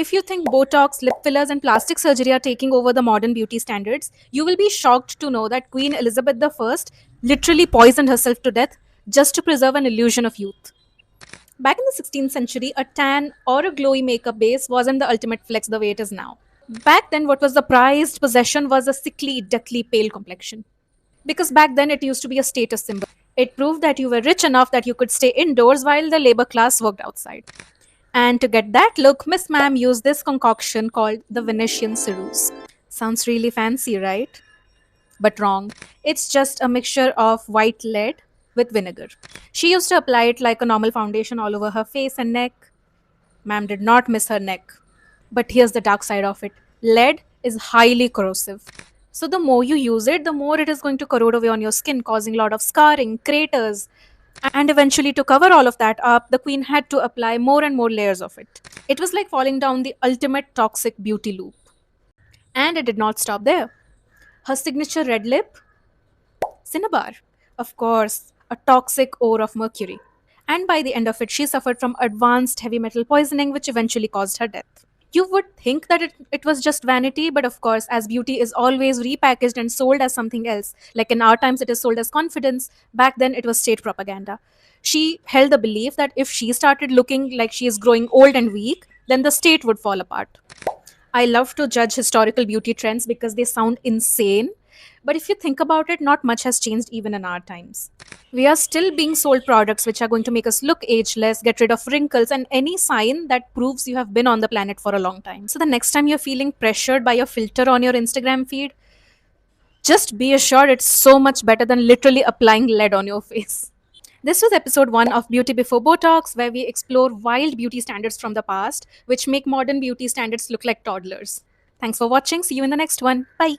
If you think Botox, lip fillers, and plastic surgery are taking over the modern beauty standards, you will be shocked to know that Queen Elizabeth I literally poisoned herself to death just to preserve an illusion of youth. Back in the 16th century, a tan or a glowy makeup base wasn't the ultimate flex the way it is now. Back then, what was the prized possession was a sickly, deathly pale complexion. Because back then, it used to be a status symbol. It proved that you were rich enough that you could stay indoors while the labor class worked outside. And to get that look, Miss Ma'am used this concoction called the Venetian Ceruse. Sounds really fancy, right? But wrong. It's just a mixture of white lead with vinegar. She used to apply it like a normal foundation all over her face and neck. Ma'am did not miss her neck. But here's the dark side of it: lead is highly corrosive. So, the more you use it, the more it is going to corrode away on your skin, causing a lot of scarring, craters. And eventually, to cover all of that up, the queen had to apply more and more layers of it. It was like falling down the ultimate toxic beauty loop. And it did not stop there. Her signature red lip, cinnabar. Of course, a toxic ore of mercury. And by the end of it, she suffered from advanced heavy metal poisoning, which eventually caused her death. You would think that it was just vanity, but of course, as beauty is always repackaged and sold as something else, like in our times, it is sold as confidence, back then it was state propaganda. She held the belief that if she started looking like she is growing old and weak, then the state would fall apart. I love to judge historical beauty trends because they sound insane. But if you think about it, not much has changed even in our times. We are still being sold products which are going to make us look ageless, get rid of wrinkles, and any sign that proves you have been on the planet for a long time. So the next time you're feeling pressured by a filter on your Instagram feed, just be assured it's so much better than literally applying lead on your face. This was episode 1 of Beauty Before Botox, where we explore wild beauty standards from the past, which make modern beauty standards look like toddlers. Thanks for watching. See you in the next one. Bye.